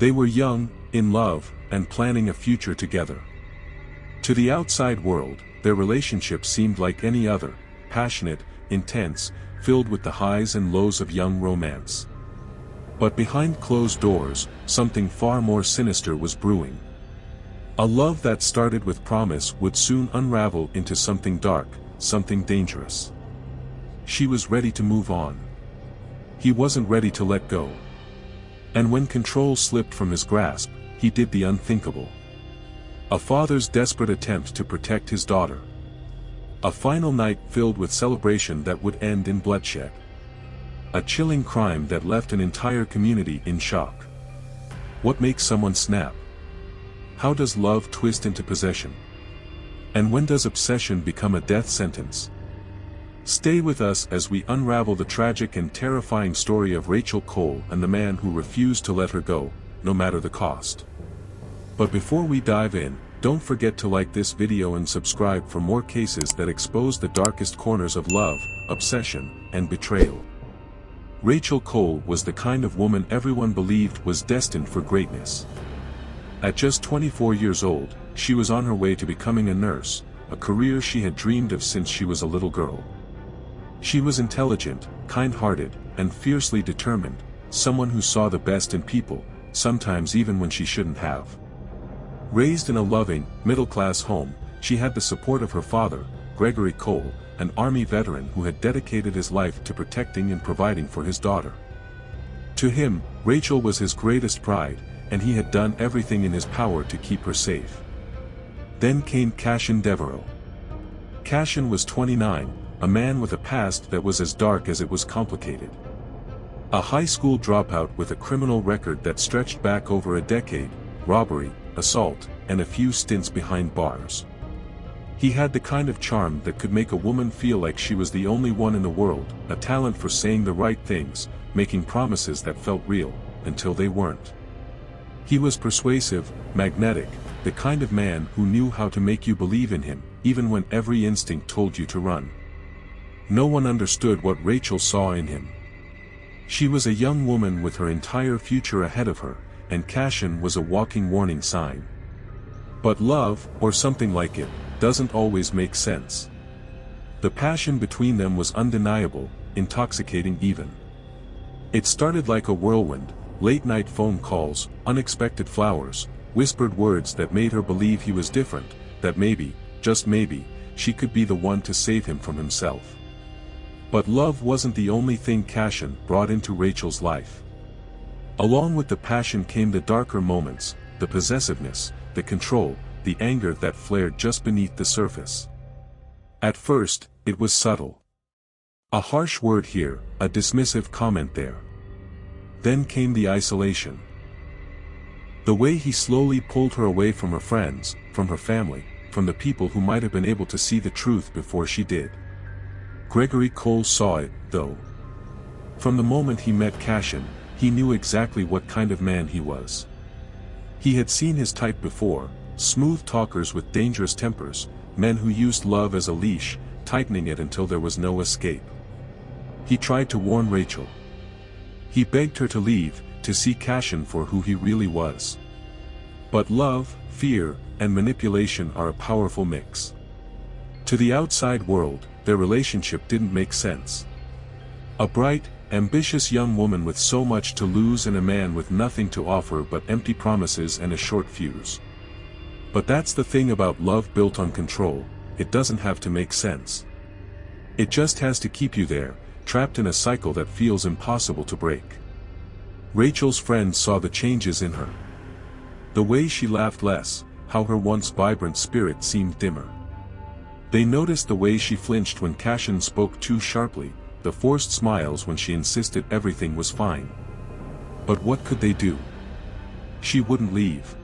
They were young, in love, and planning a future together. To the outside world, their relationship seemed like any other, passionate, intense, filled with the highs and lows of young romance. But behind closed doors, something far more sinister was brewing. A love that started with promise would soon unravel into something dark, something dangerous. She was ready to move on. He wasn't ready to let go. And when control slipped from his grasp, he did the unthinkable. A father's desperate attempt to protect his daughter. A final night filled with celebration that would end in bloodshed. A chilling crime that left an entire community in shock. What makes someone snap? How does love twist into possession? And when does obsession become a death sentence? Stay with us as we unravel the tragic and terrifying story of Rachel Cole and the man who refused to let her go, no matter the cost. But before we dive in, don't forget to like this video and subscribe for more cases that expose the darkest corners of love, obsession, and betrayal. Rachel Cole was the kind of woman everyone believed was destined for greatness. At just 24 years old, she was on her way to becoming a nurse, a career she had dreamed of since she was a little girl. She was intelligent, kind-hearted, and fiercely determined, someone who saw the best in people, sometimes even when she shouldn't have. Raised in a loving, middle-class home, she had the support of her father, Gregory Cole, an Army veteran who had dedicated his life to protecting and providing for his daughter. To him, Rachel was his greatest pride, and he had done everything in his power to keep her safe. Then came Kashon Deveraux. Kashon was 29, a man with a past that was as dark as it was complicated. A high school dropout with a criminal record that stretched back over a decade, robbery, assault, and a few stints behind bars. He had the kind of charm that could make a woman feel like she was the only one in the world, a talent for saying the right things, making promises that felt real, until they weren't. He was persuasive, magnetic, the kind of man who knew how to make you believe in him, even when every instinct told you to run. No one understood what Rachel saw in him. She was a young woman with her entire future ahead of her, and Kashon was a walking warning sign. But love, or something like it, doesn't always make sense. The passion between them was undeniable, intoxicating even. It started like a whirlwind, late-night phone calls, unexpected flowers, whispered words that made her believe he was different, that maybe, just maybe, she could be the one to save him from himself. But love wasn't the only thing Kashon brought into Rachel's life. Along with the passion came the darker moments, the possessiveness, the control, the anger that flared just beneath the surface. At first, it was subtle. A harsh word here, a dismissive comment there. Then came the isolation. The way he slowly pulled her away from her friends, from her family, from the people who might have been able to see the truth before she did. Gregory Cole saw it, though. From the moment he met Kashon, he knew exactly what kind of man he was. He had seen his type before, smooth talkers with dangerous tempers, men who used love as a leash, tightening it until there was no escape. He tried to warn Rachel. He begged her to leave, to see Kashon for who he really was. But love, fear, and manipulation are a powerful mix. To the outside world, their relationship didn't make sense. A bright, ambitious young woman with so much to lose and a man with nothing to offer but empty promises and a short fuse. But that's the thing about love built on control, it doesn't have to make sense. It just has to keep you there, trapped in a cycle that feels impossible to break. Rachel's friends saw the changes in her. The way she laughed less, how her once vibrant spirit seemed dimmer. They noticed the way she flinched when Kashon spoke too sharply, the forced smiles when she insisted everything was fine. But what could they do? She wouldn't leave.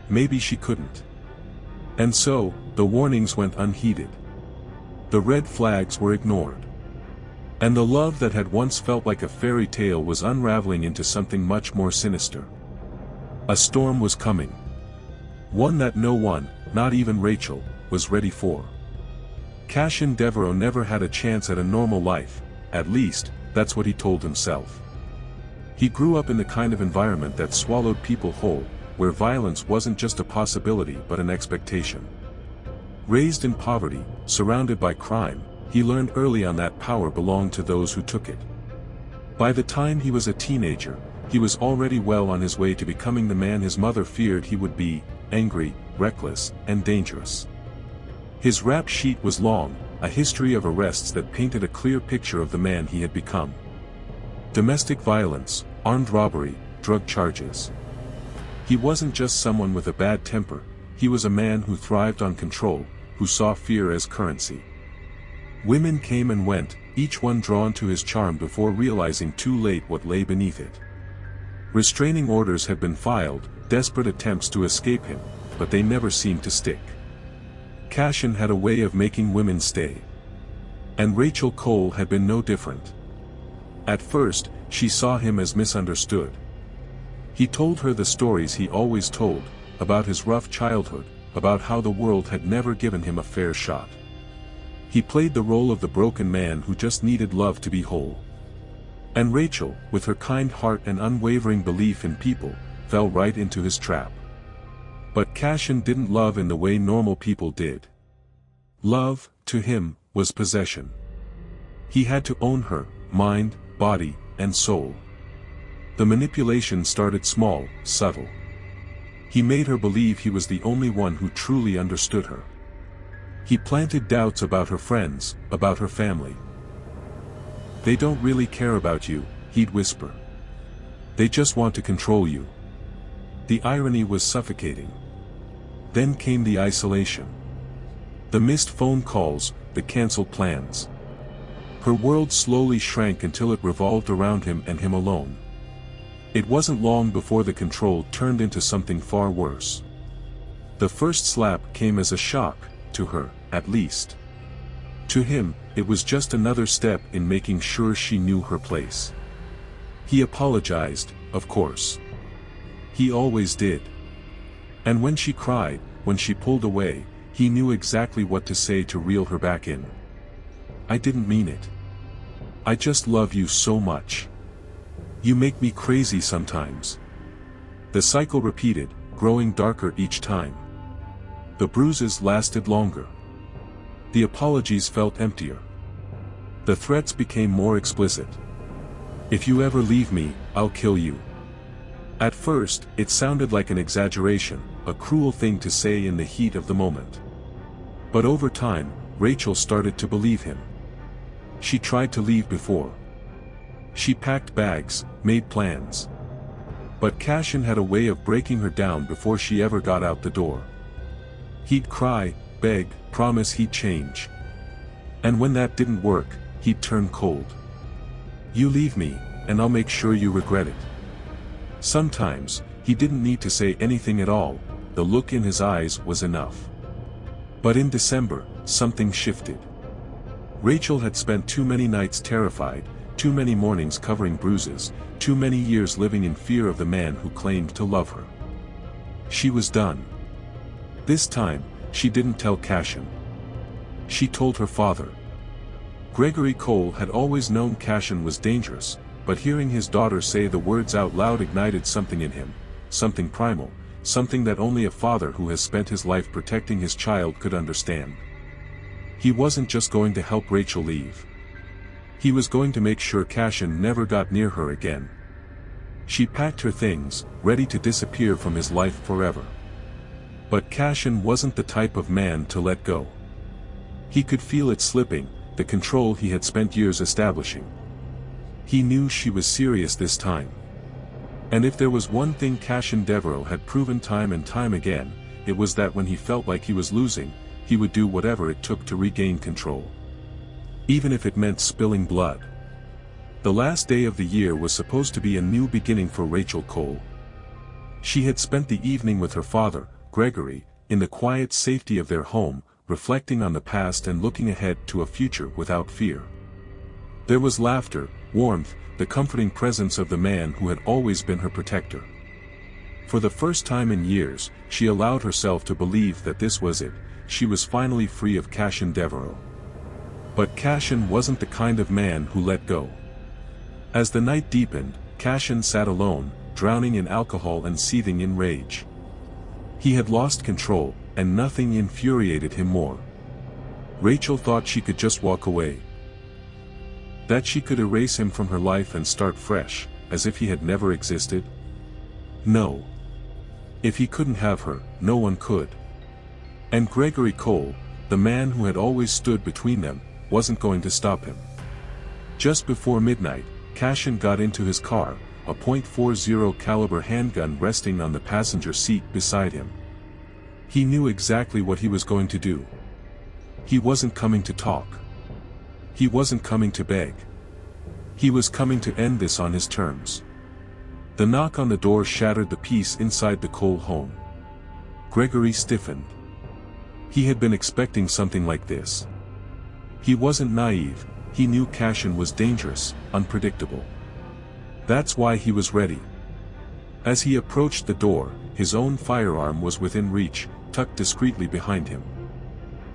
Maybe she couldn't. And so, the warnings went unheeded. The red flags were ignored. And the love that had once felt like a fairy tale was unraveling into something much more sinister. A storm was coming. One that no one, not even Rachel, was ready for. Kashon Deveraux never had a chance at a normal life, at least, that's what he told himself. He grew up in the kind of environment that swallowed people whole, where violence wasn't just a possibility but an expectation. Raised in poverty, surrounded by crime, he learned early on that power belonged to those who took it. By the time he was a teenager, he was already well on his way to becoming the man his mother feared he would be: angry, reckless, and dangerous. His rap sheet was long, a history of arrests that painted a clear picture of the man he had become. Domestic violence, armed robbery, drug charges. He wasn't just someone with a bad temper, he was a man who thrived on control, who saw fear as currency. Women came and went, each one drawn to his charm before realizing too late what lay beneath it. Restraining orders had been filed, desperate attempts to escape him, but they never seemed to stick. Kashon had a way of making women stay. And Rachel Cole had been no different. At first, she saw him as misunderstood. He told her the stories he always told, about his rough childhood, about how the world had never given him a fair shot. He played the role of the broken man who just needed love to be whole. And Rachel, with her kind heart and unwavering belief in people, fell right into his trap. But Kashon didn't love in the way normal people did. Love, to him, was possession. He had to own her, mind, body, and soul. The manipulation started small, subtle. He made her believe he was the only one who truly understood her. He planted doubts about her friends, about her family. "They don't really care about you," he'd whisper. "They just want to control you." The irony was suffocating. Then came the isolation. The missed phone calls, the cancelled plans. Her world slowly shrank until it revolved around him and him alone. It wasn't long before the control turned into something far worse. The first slap came as a shock, to her, at least. To him, it was just another step in making sure she knew her place. He apologized, of course. He always did. And when she cried, when she pulled away, he knew exactly what to say to reel her back in. "I didn't mean it. I just love you so much. You make me crazy sometimes." The cycle repeated, growing darker each time. The bruises lasted longer. The apologies felt emptier. The threats became more explicit. "If you ever leave me, I'll kill you." At first, it sounded like an exaggeration, a cruel thing to say in the heat of the moment. But over time, Rachel started to believe him. She tried to leave before. She packed bags, made plans. But Kashon had a way of breaking her down before she ever got out the door. He'd cry, beg, promise he'd change. And when that didn't work, he'd turn cold. "You leave me, and I'll make sure you regret it." Sometimes, he didn't need to say anything at all, the look in his eyes was enough. But in December, something shifted. Rachel had spent too many nights terrified, too many mornings covering bruises, too many years living in fear of the man who claimed to love her. She was done. This time, she didn't tell Kashon. She told her father. Gregory Cole had always known Kashon was dangerous, but hearing his daughter say the words out loud ignited something in him, something primal, something that only a father who has spent his life protecting his child could understand. He wasn't just going to help Rachel leave. He was going to make sure Kashon never got near her again. She packed her things, ready to disappear from his life forever. But Kashon wasn't the type of man to let go. He could feel it slipping, the control he had spent years establishing. He knew she was serious this time. And if there was one thing Kashon Deveraux had proven time and time again, it was that when he felt like he was losing, he would do whatever it took to regain control. Even if it meant spilling blood. The last day of the year was supposed to be a new beginning for Rachel Cole. She had spent the evening with her father, Gregory, in the quiet safety of their home, reflecting on the past and looking ahead to a future without fear. There was laughter, warmth, the comforting presence of the man who had always been her protector. For the first time in years, she allowed herself to believe that this was it, she was finally free of Kashon Deveraux. But Kashon wasn't the kind of man who let go. As the night deepened, Kashon sat alone, drowning in alcohol and seething in rage. He had lost control, and nothing infuriated him more. Rachel thought she could just walk away. That she could erase him from her life and start fresh, as if he had never existed? No. If he couldn't have her, no one could. And Gregory Cole, the man who had always stood between them, wasn't going to stop him. Just before midnight, Kashon got into his car, a .40 caliber handgun resting on the passenger seat beside him. He knew exactly what he was going to do. He wasn't coming to talk. He wasn't coming to beg. He was coming to end this on his terms. The knock on the door shattered the peace inside the Cole home. Gregory stiffened. He had been expecting something like this. He wasn't naive, he knew Kashon was dangerous, unpredictable. That's why he was ready. As he approached the door, his own firearm was within reach, tucked discreetly behind him.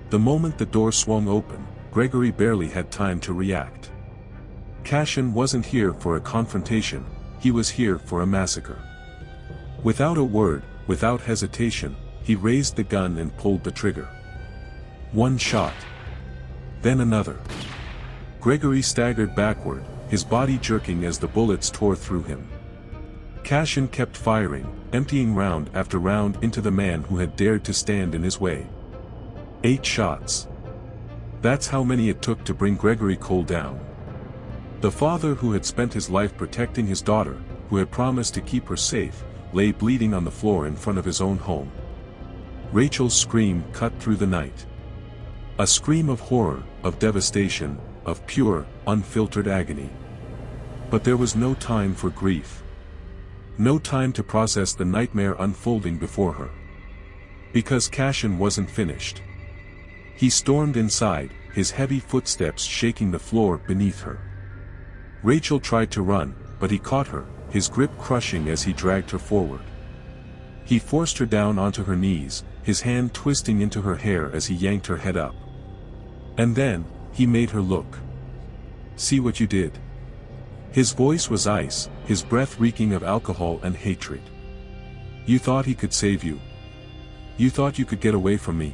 The moment the door swung open, Gregory barely had time to react. Kashon wasn't here for a confrontation, he was here for a massacre. Without a word, without hesitation, he raised the gun and pulled the trigger. One shot. Then another. Gregory staggered backward, his body jerking as the bullets tore through him. Kashon kept firing, emptying round after round into the man who had dared to stand in his way. 8 shots. That's how many it took to bring Gregory Cole down. The father who had spent his life protecting his daughter, who had promised to keep her safe, lay bleeding on the floor in front of his own home. Rachel's scream cut through the night. A scream of horror, of devastation, of pure, unfiltered agony. But there was no time for grief. No time to process the nightmare unfolding before her. Because Kashon wasn't finished. He stormed inside, his heavy footsteps shaking the floor beneath her. Rachel tried to run, but he caught her, his grip crushing as he dragged her forward. He forced her down onto her knees, his hand twisting into her hair as he yanked her head up. And then, he made her look. See what you did? His voice was ice, his breath reeking of alcohol and hatred. You thought he could save you. You thought you could get away from me.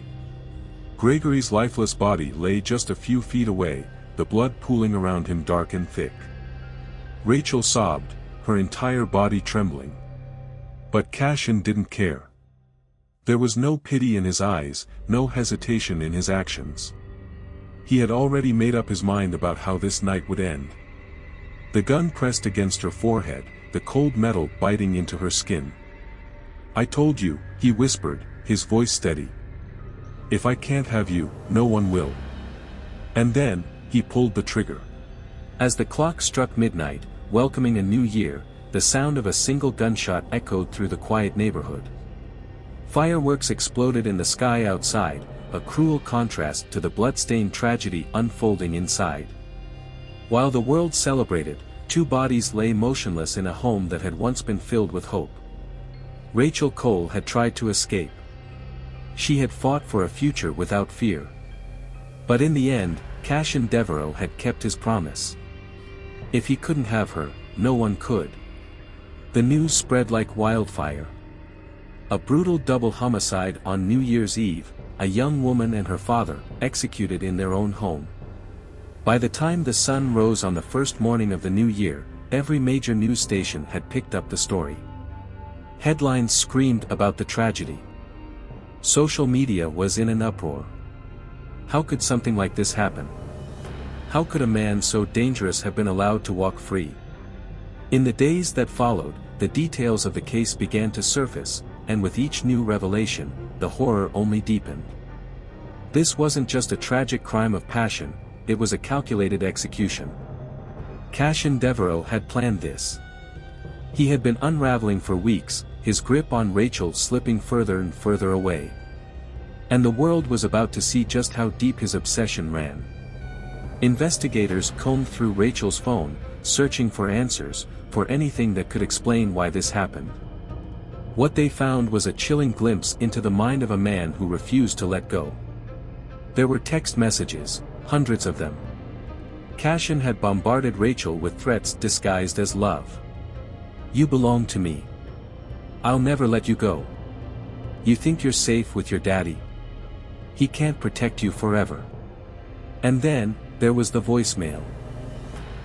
Gregory's lifeless body lay just a few feet away, the blood pooling around him dark and thick. Rachel sobbed, her entire body trembling. But Kashon didn't care. There was no pity in his eyes, no hesitation in his actions. He had already made up his mind about how this night would end. The gun pressed against her forehead, the cold metal biting into her skin. I told you, he whispered, his voice steady. If I can't have you, no one will. And then, he pulled the trigger. As the clock struck midnight, welcoming a new year, the sound of a single gunshot echoed through the quiet neighborhood. Fireworks exploded in the sky outside, a cruel contrast to the blood-stained tragedy unfolding inside. While the world celebrated, 2 bodies lay motionless in a home that had once been filled with hope. Rachel Cole had tried to escape. She had fought for a future without fear. But in the end, Kashon Deveraux had kept his promise. If he couldn't have her, no one could. The news spread like wildfire. A brutal double homicide on New Year's Eve, a young woman and her father, executed in their own home. By the time the sun rose on the first morning of the new year, every major news station had picked up the story. Headlines screamed about the tragedy. Social media was in an uproar. How could something like this happen? How could a man so dangerous have been allowed to walk free? In the days that followed, the details of the case began to surface, and with each new revelation, the horror only deepened. This wasn't just a tragic crime of passion, it was a calculated execution. Kashon Deveraux had planned this. He had been unraveling for weeks, his grip on Rachel slipping further and further away. And the world was about to see just how deep his obsession ran. Investigators combed through Rachel's phone, searching for answers, for anything that could explain why this happened. What they found was a chilling glimpse into the mind of a man who refused to let go. There were text messages, hundreds of them. Kashon had bombarded Rachel with threats disguised as love. You belong to me. I'll never let you go. You think you're safe with your daddy? He can't protect you forever. And then, there was the voicemail.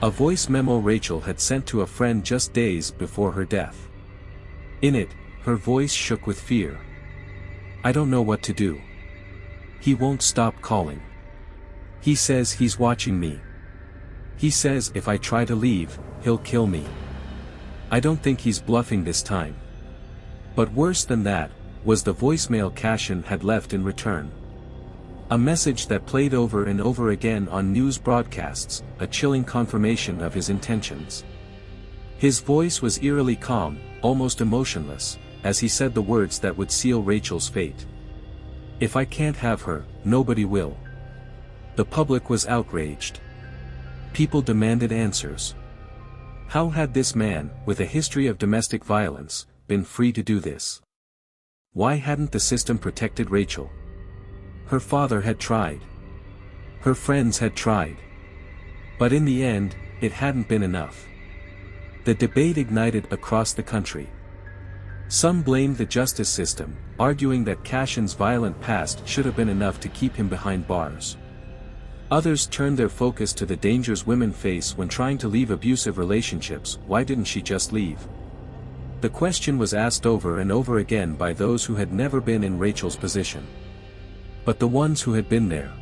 A voice memo Rachel had sent to a friend just days before her death. In it, her voice shook with fear. I don't know what to do. He won't stop calling. He says he's watching me. He says if I try to leave, he'll kill me. I don't think he's bluffing this time. But worse than that, was the voicemail Kashon had left in return. A message that played over and over again on news broadcasts, a chilling confirmation of his intentions. His voice was eerily calm, almost emotionless, as he said the words that would seal Rachel's fate. If I can't have her, nobody will. The public was outraged. People demanded answers. How had this man, with a history of domestic violence, been free to do this? Why hadn't the system protected Rachel? Her father had tried. Her friends had tried. But in the end, it hadn't been enough. The debate ignited across the country. Some blamed the justice system, arguing that Kashon's violent past should have been enough to keep him behind bars. Others turned their focus to the dangers women face when trying to leave abusive relationships. Why didn't she just leave? The question was asked over and over again by those who had never been in Rachel's position. But the ones who had been there.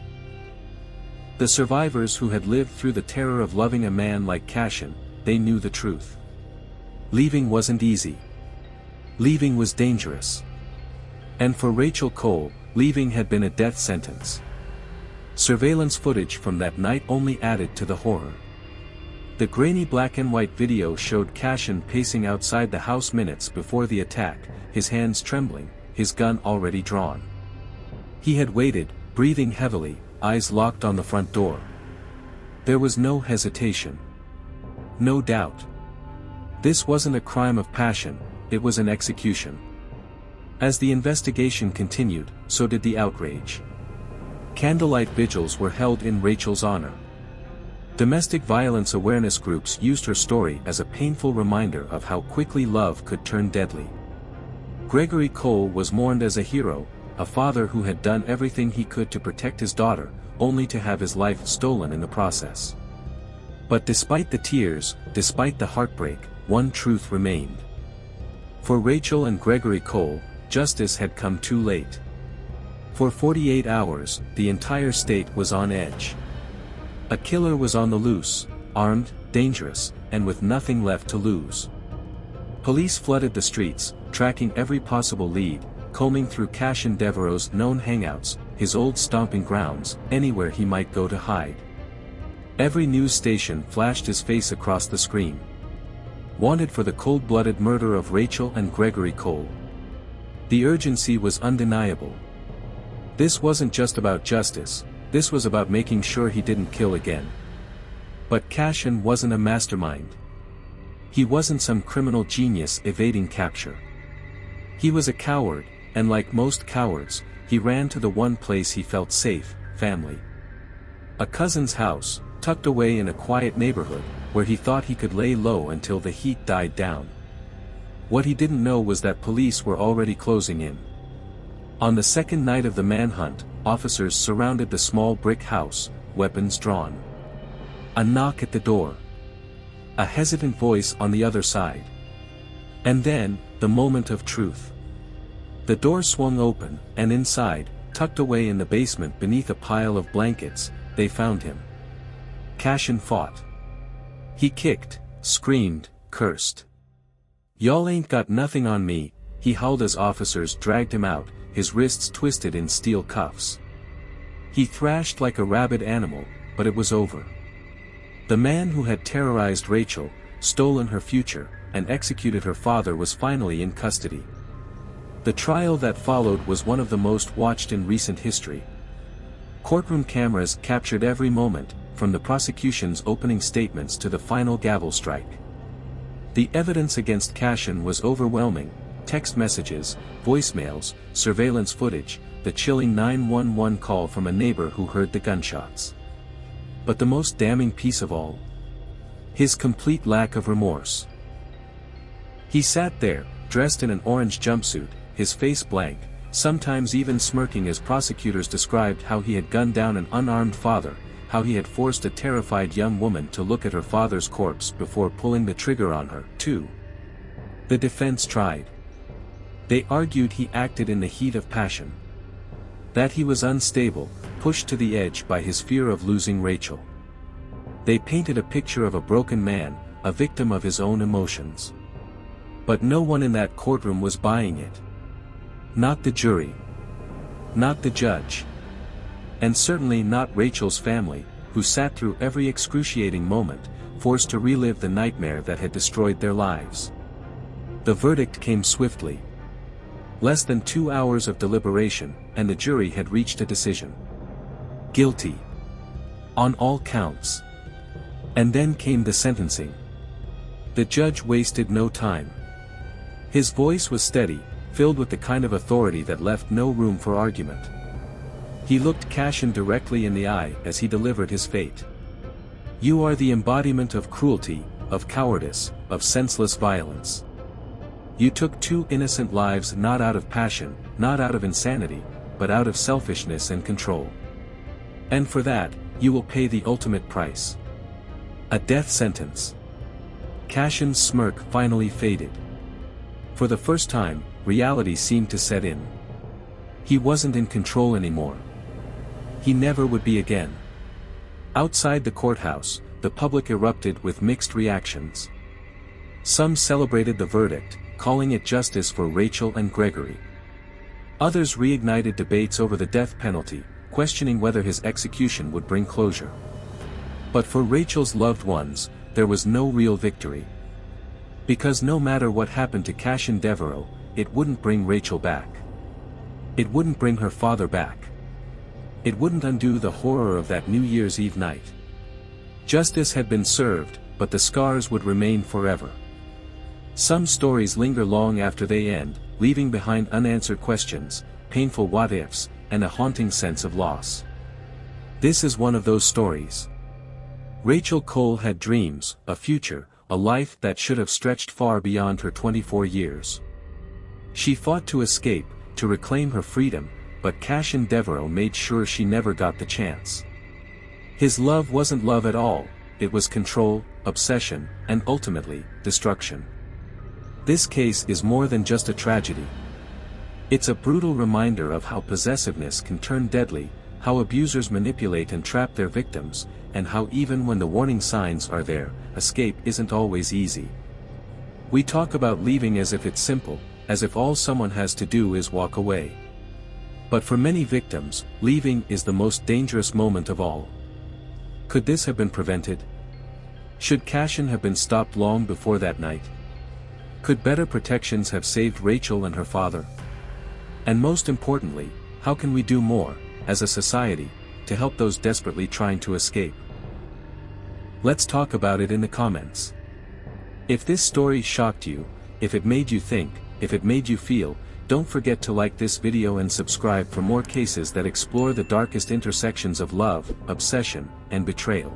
The survivors who had lived through the terror of loving a man like Kashon, they knew the truth. Leaving wasn't easy. Leaving was dangerous. And for Rachel Cole, leaving had been a death sentence. Surveillance footage from that night only added to the horror. The grainy black and white video showed Kashon pacing outside the house minutes before the attack, his hands trembling, his gun already drawn. He had waited, breathing heavily, eyes locked on the front door. There was no hesitation. No doubt. This wasn't a crime of passion, it was an execution. As the investigation continued, so did the outrage. Candlelight vigils were held in Rachel's honor. Domestic violence awareness groups used her story as a painful reminder of how quickly love could turn deadly. Gregory Cole was mourned as a hero, a father who had done everything he could to protect his daughter, only to have his life stolen in the process. But despite the tears, despite the heartbreak, one truth remained. For Rachel and Gregory Cole, justice had come too late. For 48 hours, the entire state was on edge. A killer was on the loose, armed, dangerous, and with nothing left to lose. Police flooded the streets, tracking every possible lead, combing through Kashon Deveraux' known hangouts, his old stomping grounds, anywhere he might go to hide. Every news station flashed his face across the screen. Wanted for the cold-blooded murder of Rachel and Gregory Cole. The urgency was undeniable. This wasn't just about justice, this was about making sure he didn't kill again. But Kashon wasn't a mastermind. He wasn't some criminal genius evading capture. He was a coward, and like most cowards, he ran to the one place he felt safe, family. A cousin's house, tucked away in a quiet neighborhood, where he thought he could lay low until the heat died down. What he didn't know was that police were already closing in. On the second night of the manhunt, officers surrounded the small brick house, weapons drawn. A knock at the door. A hesitant voice on the other side. And then, the moment of truth. The door swung open, and inside, tucked away in the basement beneath a pile of blankets, they found him. Kashon fought. He kicked, screamed, cursed. "Y'all ain't got nothing on me," he howled as officers dragged him out, his wrists twisted in steel cuffs. He thrashed like a rabid animal, but it was over. The man who had terrorized Rachel, stolen her future, and executed her father was finally in custody. The trial that followed was one of the most watched in recent history. Courtroom cameras captured every moment, from the prosecution's opening statements to the final gavel strike. The evidence against Kashon was overwhelming: text messages, voicemails, surveillance footage, the chilling 911 call from a neighbor who heard the gunshots. But the most damning piece of all? His complete lack of remorse. He sat there, dressed in an orange jumpsuit, his face blank, sometimes even smirking as prosecutors described how he had gunned down an unarmed father, how he had forced a terrified young woman to look at her father's corpse before pulling the trigger on her, too. The defense tried. They argued he acted in the heat of passion. That he was unstable, pushed to the edge by his fear of losing Rachel. They painted a picture of a broken man, a victim of his own emotions. But no one in that courtroom was buying it. Not the jury. Not the judge. And certainly not Rachel's family, who sat through every excruciating moment, forced to relive the nightmare that had destroyed their lives. The verdict came swiftly. Less than 2 hours of deliberation, and the jury had reached a decision. Guilty. On all counts. And then came the sentencing. The judge wasted no time. His voice was steady, filled with the kind of authority that left no room for argument. He looked Kashon directly in the eye as he delivered his fate. You are the embodiment of cruelty, of cowardice, of senseless violence. You took 2 innocent lives not out of passion, not out of insanity, but out of selfishness and control. And for that, you will pay the ultimate price. A death sentence. Kashon's smirk finally faded. For the first time, reality seemed to set in. He wasn't in control anymore. He never would be again. Outside the courthouse, the public erupted with mixed reactions. Some celebrated the verdict, calling it justice for Rachel and Gregory. Others reignited debates over the death penalty, questioning whether his execution would bring closure. But for Rachel's loved ones, there was no real victory. Because no matter what happened to Kashon Deveraux, it wouldn't bring Rachel back. It wouldn't bring her father back. It wouldn't undo the horror of that New Year's Eve night. Justice had been served, but the scars would remain forever. Some stories linger long after they end, leaving behind unanswered questions, painful what-ifs, and a haunting sense of loss. This is one of those stories. Rachel Cole had dreams, a future, a life that should have stretched far beyond her 24 years. She fought to escape, to reclaim her freedom, but Kashon Deveraux made sure she never got the chance. His love wasn't love at all, it was control, obsession, and ultimately, destruction. This case is more than just a tragedy. It's a brutal reminder of how possessiveness can turn deadly, how abusers manipulate and trap their victims, and how even when the warning signs are there, escape isn't always easy. We talk about leaving as if it's simple, as if all someone has to do is walk away. But for many victims, leaving is the most dangerous moment of all. Could this have been prevented? Should Kashon have been stopped long before that night? Could better protections have saved Rachel and her father? And most importantly, how can we do more, as a society, to help those desperately trying to escape? Let's talk about it in the comments. If this story shocked you, if it made you think, if it made you feel, don't forget to like this video and subscribe for more cases that explore the darkest intersections of love, obsession, and betrayal.